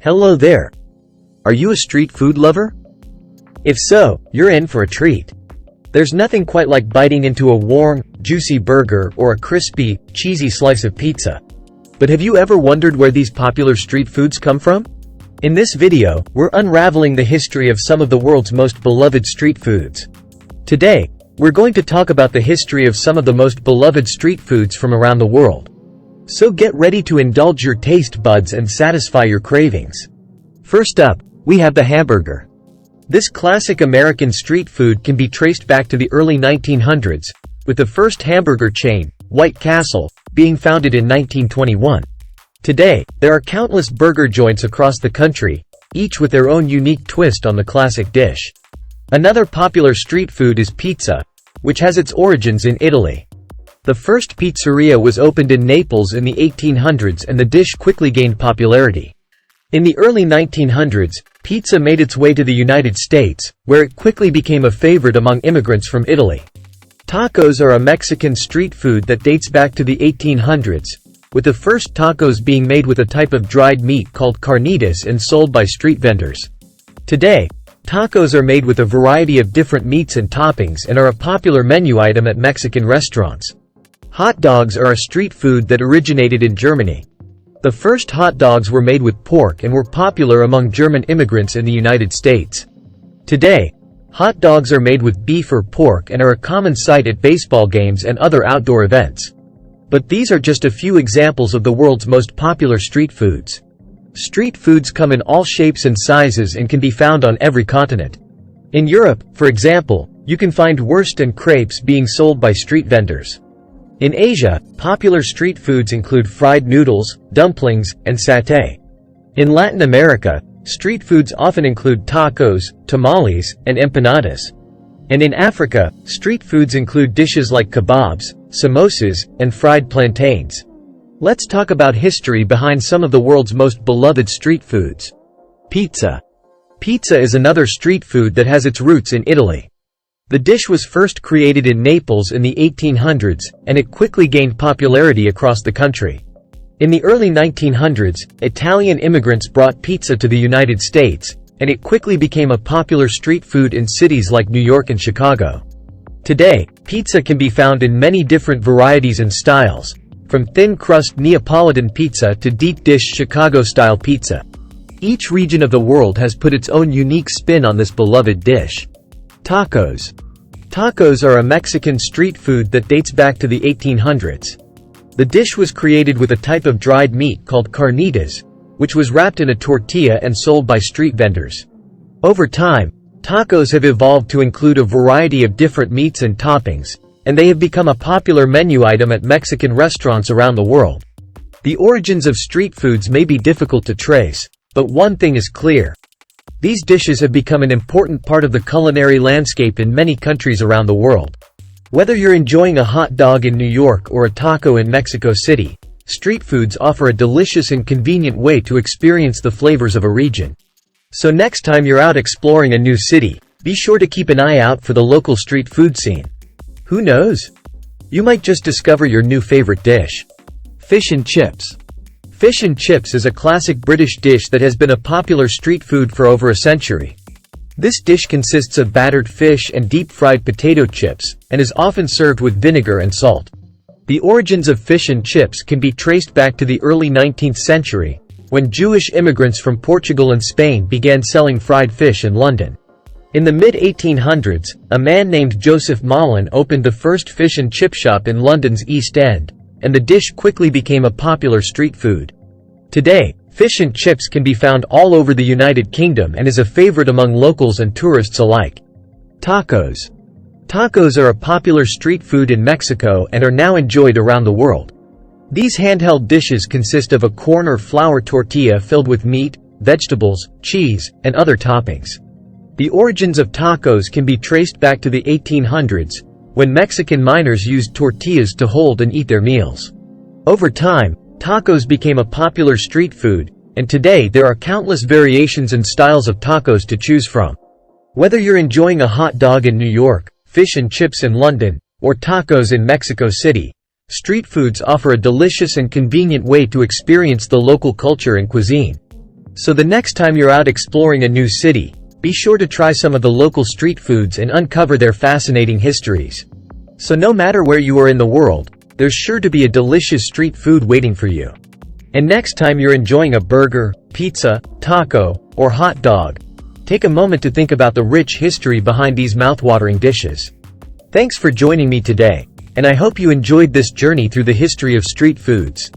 Hello there. Are you a street food lover? If so, you're in for a treat. There's nothing quite like biting into a warm, juicy burger or a crispy, cheesy slice of pizza. But have you ever wondered where these popular street foods come from? In this video, we're unraveling the history of some of the world's most beloved street foods. Today, we're going to talk about the history of some of the most beloved street foods from around the world. So get ready to indulge your taste buds and satisfy your cravings. First up, we have the hamburger. This classic American street food can be traced back to the early 1900s, with the first hamburger chain, White Castle, being founded in 1921. Today, there are countless burger joints across the country, each with their own unique twist on the classic dish. Another popular street food is pizza, which has its origins in Italy. The first pizzeria was opened in Naples in the 1800s and the dish quickly gained popularity. In the early 1900s, pizza made its way to the United States, where it quickly became a favorite among immigrants from Italy. Tacos are a Mexican street food that dates back to the 1800s, with the first tacos being made with a type of dried meat called carnitas and sold by street vendors. Today, tacos are made with a variety of different meats and toppings and are a popular menu item at Mexican restaurants. Hot dogs are a street food that originated in Germany. The first hot dogs were made with pork and were popular among German immigrants in the United States. Today, hot dogs are made with beef or pork and are a common sight at baseball games and other outdoor events. But these are just a few examples of the world's most popular street foods. Street foods come in all shapes and sizes and can be found on every continent. In Europe, for example, you can find wurst and crepes being sold by street vendors. In Asia, popular street foods include fried noodles, dumplings, and satay. In Latin America, street foods often include tacos, tamales, and empanadas. And in Africa, street foods include dishes like kebabs, samosas, and fried plantains. Let's talk about history behind some of the world's most beloved street foods. Pizza. Pizza is another street food that has its roots in Italy. The dish was first created in Naples in the 1800s, and it quickly gained popularity across the country. In the early 1900s, Italian immigrants brought pizza to the United States, and it quickly became a popular street food in cities like New York and Chicago. Today, pizza can be found in many different varieties and styles, from thin-crust Neapolitan pizza to deep-dish Chicago-style pizza. Each region of the world has put its own unique spin on this beloved dish. Tacos. Tacos are a Mexican street food that dates back to the 1800s. The dish was created with a type of dried meat called carnitas, which was wrapped in a tortilla and sold by street vendors. Over time, tacos have evolved to include a variety of different meats and toppings, and they have become a popular menu item at Mexican restaurants around the world. The origins of street foods may be difficult to trace, but one thing is clear. These dishes have become an important part of the culinary landscape in many countries around the world. Whether you're enjoying a hot dog in New York or a taco in Mexico City, street foods offer a delicious and convenient way to experience the flavors of a region. So next time you're out exploring a new city, be sure to keep an eye out for the local street food scene. Who knows? You might just discover your new favorite dish. Fish and chips. Fish and chips is a classic British dish that has been a popular street food for over a century. This dish consists of battered fish and deep-fried potato chips, and is often served with vinegar and salt. The origins of fish and chips can be traced back to the early 19th century, when Jewish immigrants from Portugal and Spain began selling fried fish in London. In the mid-1800s, a man named Joseph Mallon opened the first fish and chip shop in London's East End, and the dish quickly became a popular street food. Today, fish and chips can be found all over the United Kingdom and is a favorite among locals and tourists alike. Tacos. Tacos are a popular street food in Mexico and are now enjoyed around the world. These handheld dishes consist of a corn or flour tortilla filled with meat, vegetables, cheese, and other toppings. The origins of tacos can be traced back to the 1800s, when Mexican miners used tortillas to hold and eat their meals. Over time, tacos became a popular street food, and today there are countless variations and styles of tacos to choose from. Whether you're enjoying a hot dog in New York, fish and chips in London, or tacos in Mexico City, street foods offer a delicious and convenient way to experience the local culture and cuisine. So the next time you're out exploring a new city, be sure to try some of the local street foods and uncover their fascinating histories. So no matter where you are in the world, there's sure to be a delicious street food waiting for you. And next time you're enjoying a burger, pizza, taco, or hot dog, take a moment to think about the rich history behind these mouthwatering dishes. Thanks for joining me today, and I hope you enjoyed this journey through the history of street foods.